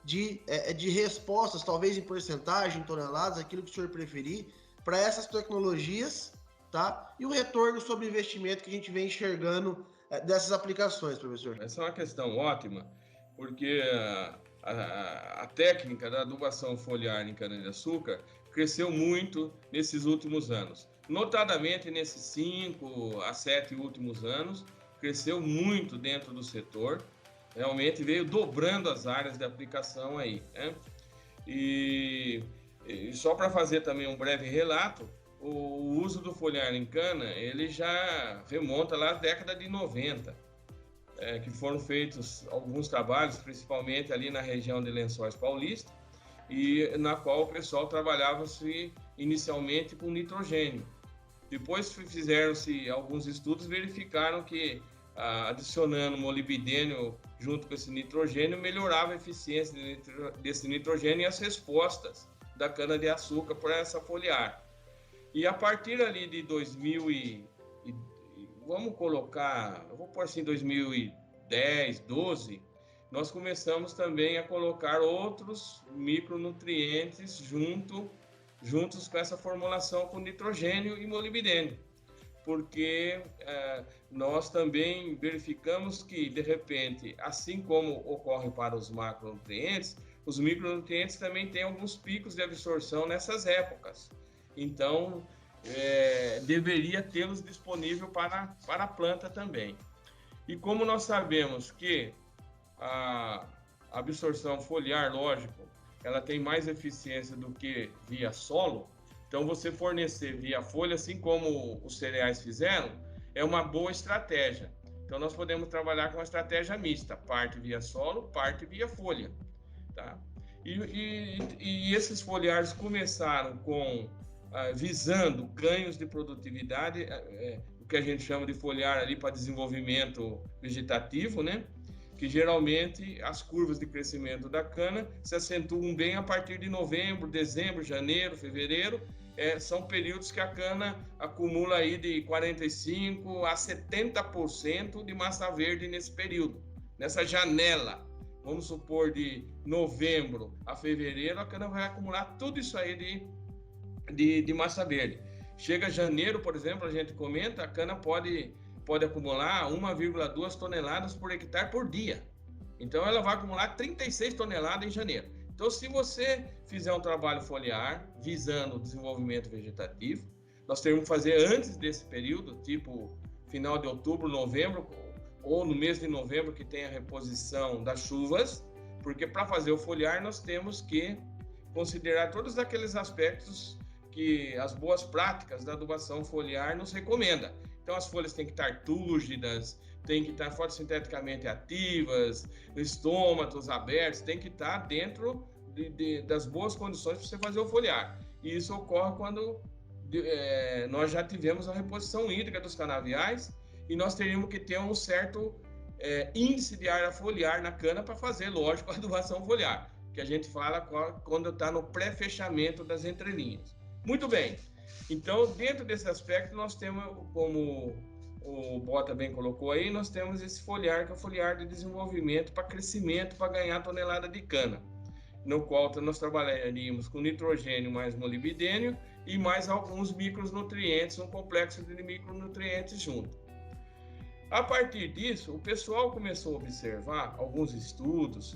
de respostas, talvez em porcentagem, em toneladas, aquilo que o senhor preferir, para essas tecnologias, tá? E o retorno sobre investimento que a gente vem enxergando dessas aplicações, professor.
Essa é uma questão ótima, porque a técnica da adubação foliar em cana-de-açúcar cresceu muito nesses últimos anos. Notadamente, nesses 5 a 7 últimos anos, cresceu muito dentro do setor. Realmente veio dobrando as áreas de aplicação aí, né? E só para fazer também um breve relato, o uso do foliar em cana, ele já remonta lá à década de 90, que foram feitos alguns trabalhos, principalmente ali na região de Lençóis Paulista, e na qual o pessoal trabalhava-se inicialmente com nitrogênio. Depois fizeram-se alguns estudos, verificaram que adicionando molibdênio junto com esse nitrogênio melhorava a eficiência desse nitrogênio e as respostas da cana-de-açúcar para essa foliar. E a partir ali de 2000 vamos colocar, eu vou pôr assim 2010, 12, nós começamos também a colocar outros micronutrientes juntos com essa formulação com nitrogênio e molibdênio, porque nós também verificamos que, de repente, assim como ocorre para os macronutrientes, os micronutrientes também têm alguns picos de absorção nessas épocas. Então, deveria tê-los disponível para a planta também. E como nós sabemos que a absorção foliar, lógico, ela tem mais eficiência do que via solo, então você fornecer via folha, assim como os cereais fizeram, é uma boa estratégia. Então nós podemos trabalhar com uma estratégia mista, parte via solo, parte via folha, tá? E esses foliares começaram visando ganhos de produtividade, o que a gente chama de foliar ali para desenvolvimento vegetativo, né? Que geralmente as curvas de crescimento da cana se acentuam bem a partir de novembro, dezembro, janeiro, fevereiro. São períodos que a cana acumula aí de 45% a 70% de massa verde nesse período. Nessa janela, vamos supor de novembro a fevereiro, a cana vai acumular tudo isso aí de massa verde. Chega janeiro, por exemplo, a gente comenta, a cana pode acumular 1,2 toneladas por hectare por dia. Então, ela vai acumular 36 toneladas em janeiro. Então, se você fizer um trabalho foliar visando o desenvolvimento vegetativo, nós teremos que fazer antes desse período, tipo final de outubro, novembro, ou no mês de novembro, que tem a reposição das chuvas, porque para fazer o foliar nós temos que considerar todos aqueles aspectos que as boas práticas da adubação foliar nos recomenda. Então, as folhas têm que estar túrgidas, têm que estar fotossinteticamente ativas, estômatos abertos, tem que estar dentro das boas condições para você fazer o foliar. E isso ocorre quando nós já tivemos a reposição hídrica dos canaviais e nós teríamos que ter um certo índice de área foliar na cana para fazer, lógico, a adubação foliar, que a gente fala quando está no pré-fechamento das entrelinhas. Muito bem. Então, dentro desse aspecto, nós temos, como o Bota bem colocou aí, nós temos esse foliar, que é o foliar de desenvolvimento para crescimento, para ganhar tonelada de cana, no qual nós trabalharíamos com nitrogênio mais molibdênio e mais alguns micronutrientes, um complexo de micronutrientes junto. A partir disso, o pessoal começou a observar, alguns estudos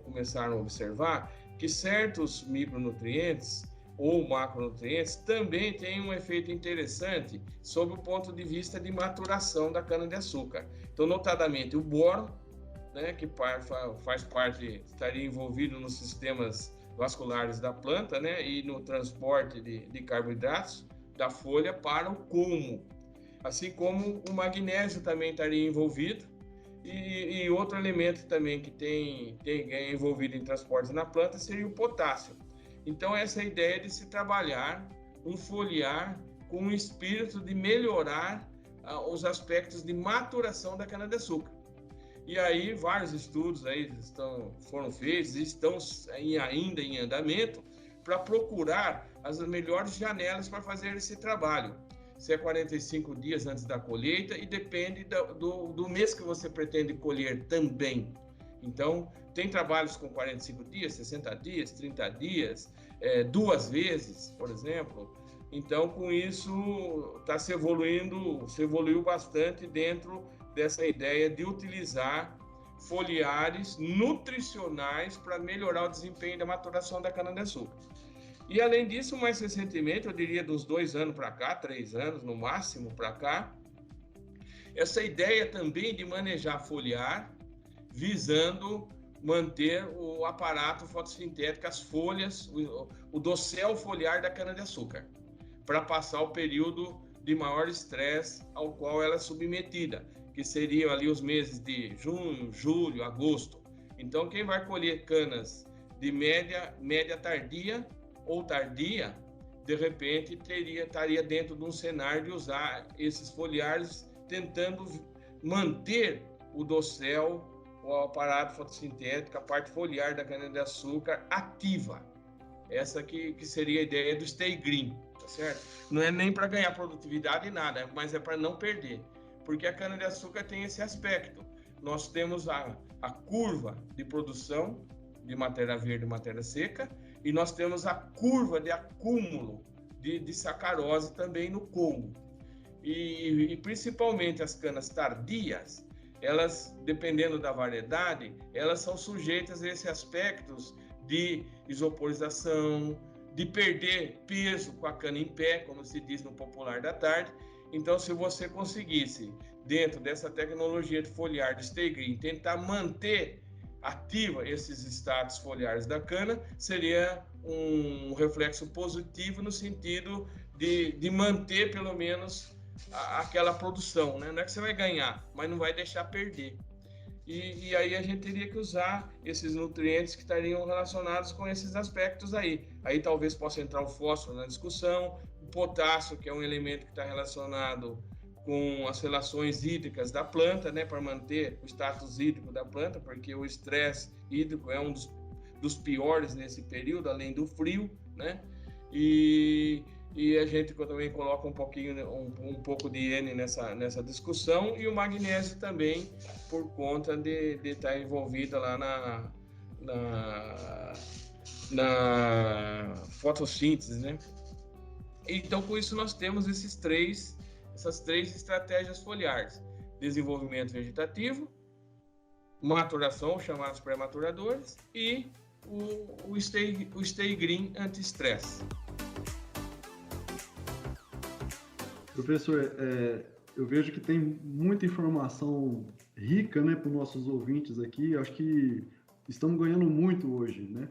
começaram a observar que certos micronutrientes ou macronutrientes também têm um efeito interessante sob o ponto de vista de maturação da cana-de-açúcar. Então, notadamente, o boro, né, que faz parte, estaria envolvido nos sistemas vasculares da planta, né, e no transporte de carboidratos da folha para o culmo. Assim como o magnésio também estaria envolvido, e outro elemento também que é envolvido em transportes na planta seria o potássio. Então, essa é a ideia de se trabalhar um foliar com o espírito de melhorar os aspectos de maturação da cana-de-açúcar. E aí, vários estudos aí foram feitos e estão ainda em andamento para procurar as melhores janelas para fazer esse trabalho. Se é 45 dias antes da colheita e depende do mês que você pretende colher também. Então, tem trabalhos com 45 dias, 60 dias, 30 dias, 2 vezes, por exemplo. Então, com isso, se evoluiu bastante dentro dessa ideia de utilizar foliares nutricionais para melhorar o desempenho da maturação da cana-de-açúcar. E, além disso, mais recentemente, eu diria dos 2 anos para cá, 3 anos no máximo para cá, essa ideia também de manejar foliar, visando manter o aparato fotossintético, as folhas, o dossel foliar da cana-de-açúcar, para passar o período de maior estresse ao qual ela é submetida, que seriam ali os meses de junho, julho, agosto. Então, quem vai colher canas de média tardia ou tardia, de repente estaria dentro de um cenário de usar esses foliares, tentando manter o dossel, o aparato fotossintético, a parte foliar da cana-de-açúcar ativa. Essa que seria a ideia do Stay Green, tá certo? Não é nem para ganhar produtividade nada, mas é para não perder, porque a cana-de-açúcar tem esse aspecto. Nós temos a curva de produção de matéria verde e matéria seca, e nós temos a curva de acúmulo de sacarose também no colmo. E principalmente as canas tardias, elas, dependendo da variedade, elas são sujeitas a esses aspectos de isoporização, de perder peso com a cana em pé, como se diz no popular da tarde. Então, se você conseguisse, dentro dessa tecnologia de foliar de Stay Green, tentar manter ativa esses status foliares da cana, seria um reflexo positivo no sentido de manter, pelo menos, aquela produção, né? Não é que você vai ganhar, mas não vai deixar perder. E aí a gente teria que usar esses nutrientes que estariam relacionados com esses aspectos aí. Aí talvez possa entrar o fósforo na discussão, o potássio, que é um elemento que está relacionado com as relações hídricas da planta, né, para manter o status hídrico da planta, porque o estresse hídrico é um dos piores nesse período, além do frio, né? E a gente também coloca um pouco de N nessa discussão, e o magnésio também, por conta de estar envolvida lá na fotossíntese, né? Então, com isso, nós temos essas três estratégias foliares: desenvolvimento vegetativo, maturação, chamados pré-maturadores, e o Stay Green anti-estresse.
Professor, eu vejo que tem muita informação rica, né, para os nossos ouvintes aqui. Acho que estamos ganhando muito hoje, né?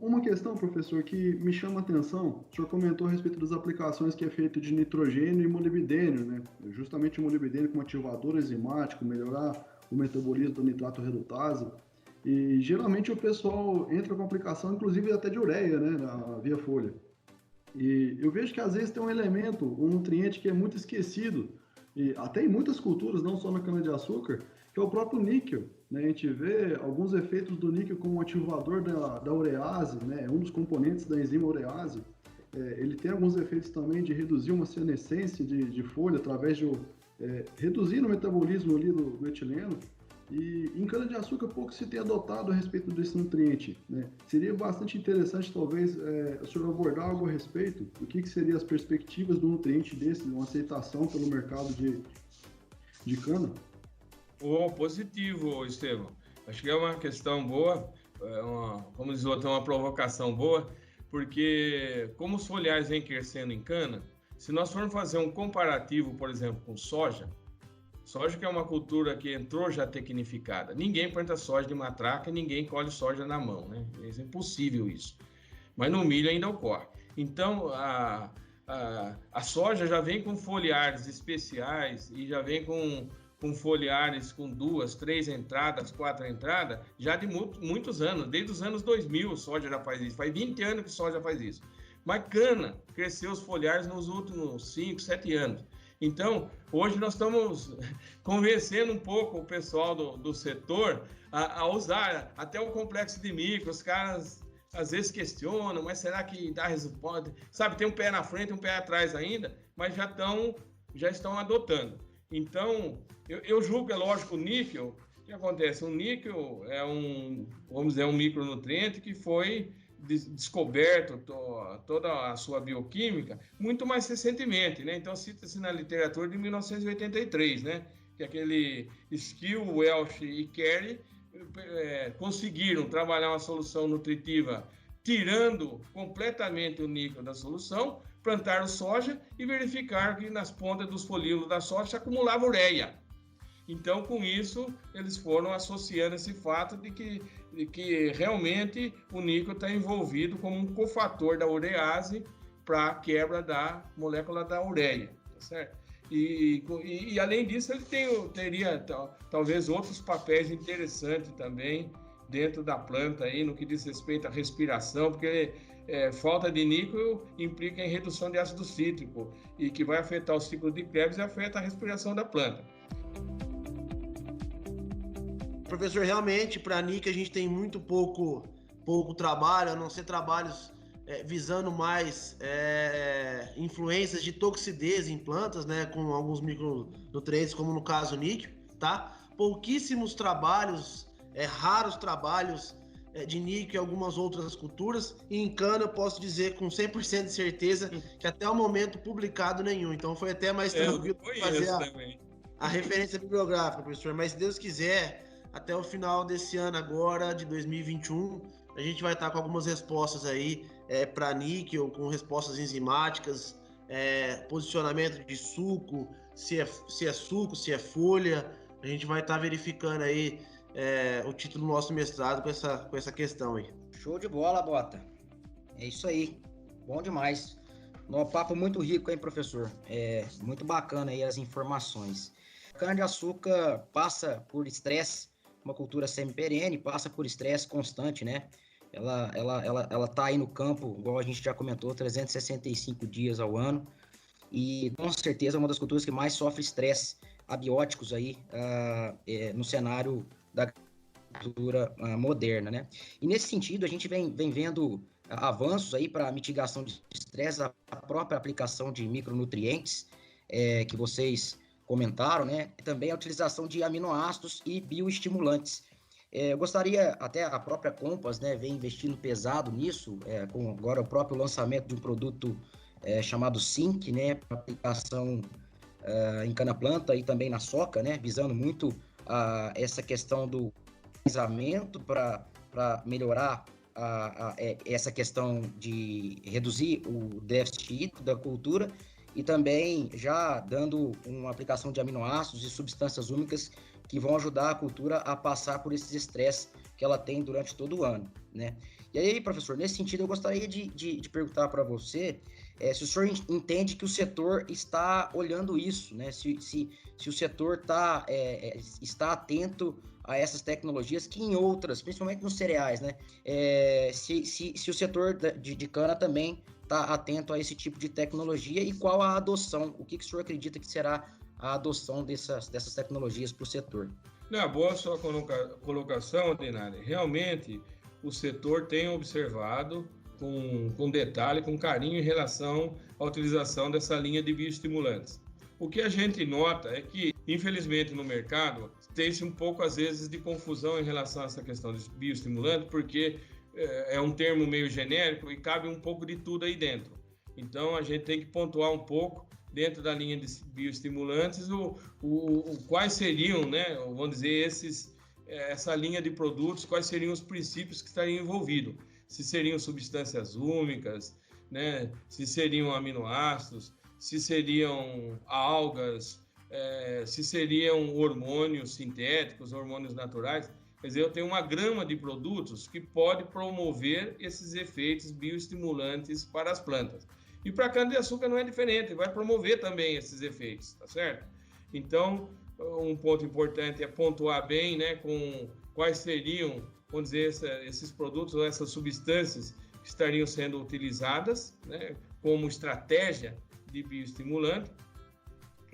Uma questão, professor, que me chama a atenção, o senhor comentou a respeito das aplicações que é feito de nitrogênio e molibdênio, né? Justamente o molibdênio como ativador enzimático, melhorar o metabolismo do nitrato redutase. E geralmente o pessoal entra com aplicação, inclusive até de ureia, né, via folha. E eu vejo que às vezes tem um elemento, um nutriente que é muito esquecido, e até em muitas culturas, não só na cana-de-açúcar, que é o próprio níquel. Né? A gente vê alguns efeitos do níquel como ativador da urease, né? Um dos componentes da enzima urease. Ele tem alguns efeitos também de reduzir uma senescência de folha através de reduzir o metabolismo ali do etileno. E em cana-de-açúcar pouco se tem adotado a respeito desse nutriente. Né? Seria bastante interessante, talvez, o senhor abordar algo a respeito do que seriam as perspectivas do nutriente desse, uma aceitação pelo mercado de cana.
Positivo, Estevão. Acho que é uma questão boa, como diz o outro, é uma provocação boa, porque como os foliares vêm crescendo em cana, se nós formos fazer um comparativo, por exemplo, com soja que é uma cultura que entrou já tecnificada. Ninguém planta soja de matraca, ninguém colhe soja na mão, né? É impossível isso. Mas no milho ainda ocorre. Então, a soja já vem com foliares especiais e já vem com foliares com 2, 3 entradas, 4 entradas, já de muitos anos. Desde os anos 2000, soja já faz isso. Faz 20 anos que soja faz isso. Mas cana cresceu os foliares nos últimos 5, 7 anos. Então, hoje nós estamos convencendo um pouco o pessoal do setor a usar até o complexo de micro. Os caras às vezes questionam, mas será que dá resultado? Sabe, tem um pé na frente, um pé atrás ainda, mas já estão adotando. Então, eu julgo, é lógico, o níquel. O que acontece? O níquel é um micronutriente que foi descoberto toda a sua bioquímica muito mais recentemente, né? Então cita-se na literatura de 1983, né? Que aquele Skill, Welch e Carey conseguiram trabalhar uma solução nutritiva tirando completamente o níquel da solução, plantaram soja e verificaram que nas pontas dos folíolos da soja se acumulava ureia. Então, com isso, eles foram associando esse fato de que realmente o níquel está envolvido como um cofator da urease para a quebra da molécula da ureia, tá certo? E além disso, ele teria talvez outros papéis interessantes também dentro da planta, aí, no que diz respeito à respiração, porque falta de níquel implica em redução de ácido cítrico, e que vai afetar o ciclo de Krebs e afeta a respiração da planta.
Professor, realmente, para a níquel a gente tem muito pouco trabalho, a não ser trabalhos visando mais influências de toxidez em plantas, né, com alguns micronutrientes, como no caso o níquel, tá? Pouquíssimos trabalhos, raros trabalhos de níquel e algumas outras culturas, e em cana eu posso dizer com 100% de certeza que até o momento publicado nenhum, então foi até mais tranquilo fazer a referência bibliográfica, professor, mas se Deus quiser, até o final desse ano agora, de 2021, a gente vai estar com algumas respostas aí para níquel, com respostas enzimáticas, posicionamento de suco, se é suco, se é folha. A gente vai estar verificando aí o título do nosso mestrado com essa questão aí.
Show de bola, Bota. É isso aí. Bom demais. Um papo muito rico, hein, professor? Muito bacana aí as informações. Cana-de-açúcar passa por estresse, uma cultura semi-perene, passa por estresse constante, né? Ela tá aí no campo, igual a gente já comentou, 365 dias ao ano, e com certeza é uma das culturas que mais sofre estresse abióticos aí no cenário da cultura moderna, né? E nesse sentido, a gente vem vendo avanços aí para mitigação de estresse, a própria aplicação de micronutrientes, que vocês comentaram, né? Também a utilização de aminoácidos e bioestimulantes. Eu gostaria, até a própria Compass, né, vem investindo pesado nisso, com agora o próprio lançamento de um produto chamado Zinc, né, para aplicação em cana-planta e também na soca, né, visando muito essa questão do alisamento para melhorar essa questão de reduzir o déficit hídrico da cultura, e também já dando uma aplicação de aminoácidos e substâncias úmicas que vão ajudar a cultura a passar por esses estresses que ela tem durante todo o ano, né? E aí, professor, nesse sentido, eu gostaria de perguntar para você se o senhor entende que o setor está olhando isso, né? Se o setor está atento a essas tecnologias que em outras, principalmente nos cereais, né? Se o setor de cana também está atento a esse tipo de tecnologia e qual a adoção, o que o senhor acredita que será a adoção dessas tecnologias para o setor?
Boa sua colocação, Denari. Realmente, o setor tem observado com detalhe, com carinho em relação à utilização dessa linha de bioestimulantes. O que a gente nota é que, infelizmente, no mercado, tem-se um pouco, às vezes, de confusão em relação a essa questão de bioestimulante, porque é um termo meio genérico e cabe um pouco de tudo aí dentro. Então, a gente tem que pontuar um pouco, dentro da linha de bioestimulantes, quais seriam, né, vamos dizer, essa linha de produtos, quais seriam os princípios que estariam envolvidos. Se seriam substâncias úmicas, né, se seriam aminoácidos, se seriam algas, se seriam hormônios sintéticos, hormônios naturais. Quer dizer, eu tenho uma gama de produtos que pode promover esses efeitos bioestimulantes para as plantas. E para a cana-de-açúcar não é diferente, vai promover também esses efeitos, tá certo? Então, um ponto importante é pontuar bem, né, com quais seriam, vamos dizer, esses produtos ou essas substâncias que estariam sendo utilizadas, né, como estratégia de bioestimulante,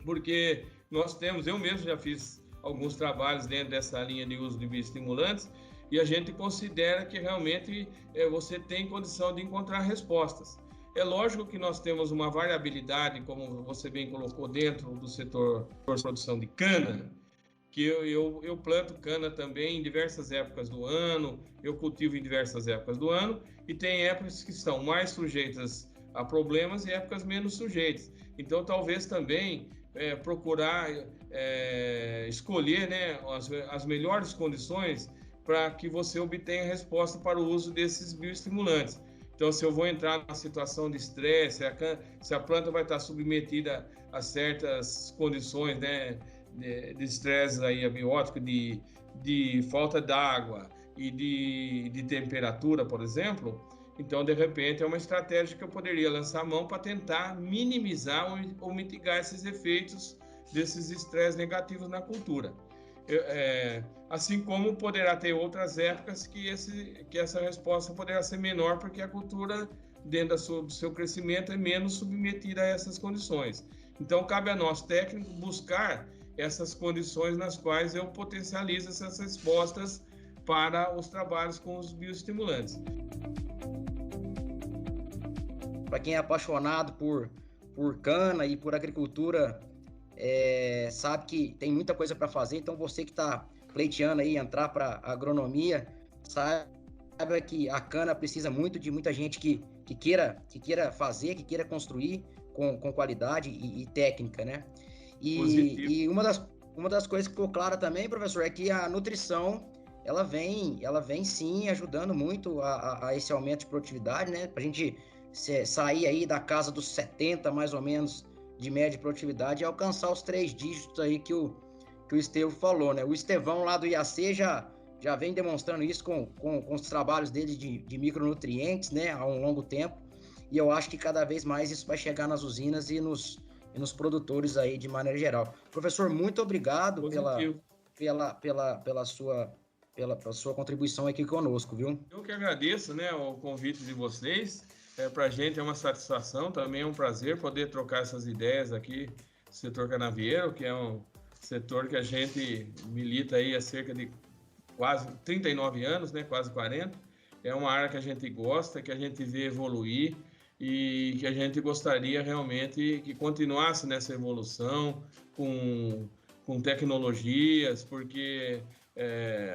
porque nós temos, eu mesmo já fiz alguns trabalhos dentro dessa linha de uso de bioestimulantes e a gente considera que realmente você tem condição de encontrar respostas. É lógico que nós temos uma variabilidade, como você bem colocou, dentro do setor de produção de cana, que eu planto cana também em diversas épocas do ano, eu cultivo em diversas épocas do ano, e tem épocas que são mais sujeitas a problemas e épocas menos sujeitas. Então, talvez também procurar escolher, né, as melhores condições para que você obtenha resposta para o uso desses bioestimulantes. Então, se eu vou entrar numa situação de estresse, se a planta vai estar submetida a certas condições, né, de estresse aí abiótico, de falta d'água e de temperatura, por exemplo, então, de repente, é uma estratégia que eu poderia lançar a mão para tentar minimizar ou mitigar esses efeitos desses estresses negativos na cultura. Assim como poderá ter outras épocas que essa resposta poderá ser menor, porque a cultura, dentro do seu crescimento, é menos submetida a essas condições. Então, cabe a nós, técnicos, buscar essas condições nas quais eu potencializo essas respostas para os trabalhos com os bioestimulantes.
Para quem é apaixonado por cana e por agricultura, sabe que tem muita coisa para fazer. Então, você que está pleiteando aí entrar para agronomia, saiba que a cana precisa muito de muita gente que queira fazer, que queira construir com qualidade e técnica, né? E uma das coisas que ficou clara também, professor, é que a nutrição ela vem sim ajudando muito a esse aumento de produtividade, né? Para a gente sair aí da casa dos 70 mais ou menos de média de produtividade e alcançar os 3 dígitos aí que o Estevão falou, né? O Estevão lá do IAC já vem demonstrando isso com os trabalhos dele de micronutrientes, né? Há um longo tempo, e eu acho que cada vez mais isso vai chegar nas usinas e nos produtores aí de maneira geral. Professor, muito obrigado pela sua contribuição aqui conosco, viu?
Eu que agradeço, né, o convite de vocês. Para a gente é uma satisfação, também é um prazer poder trocar essas ideias aqui no setor canavieiro, que é um setor que a gente milita aí há cerca de quase 39 anos, né, quase 40. É uma área que a gente gosta, que a gente vê evoluir e que a gente gostaria realmente que continuasse nessa evolução com tecnologias, porque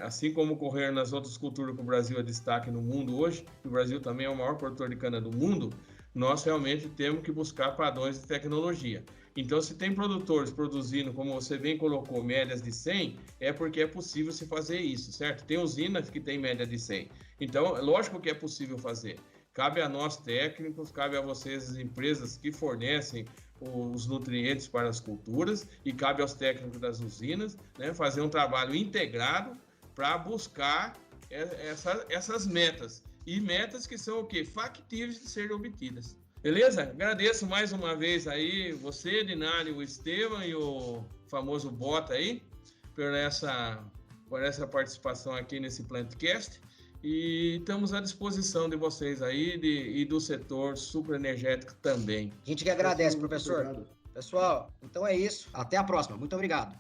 assim como ocorrer nas outras culturas que o Brasil é destaque no mundo hoje, o Brasil também é o maior produtor de cana do mundo, nós realmente temos que buscar padrões de tecnologia. Então, se tem produtores produzindo, como você bem colocou, médias de 100, é porque é possível se fazer isso, certo? Tem usinas que tem média de 100. Então, é lógico que é possível fazer. Cabe a nós técnicos, cabe a vocês, as empresas que fornecem os nutrientes para as culturas, e cabe aos técnicos das usinas, né, fazer um trabalho integrado para buscar essas metas. e metas que são o quê? Factíveis de serem obtidas. Beleza? Agradeço mais uma vez aí você, Dinali, o Estevam e o famoso Bota aí, por essa participação aqui nesse Plantcast. E estamos à disposição de vocês aí e do setor supraenergético também.
A gente que agradece, professor. Obrigado. Pessoal, então é isso. Até a próxima. Muito obrigado.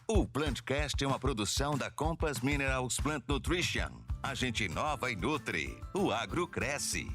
O Plantcast é uma produção da Compass Minerals Plant Nutrition. A gente inova e nutre. O agro cresce.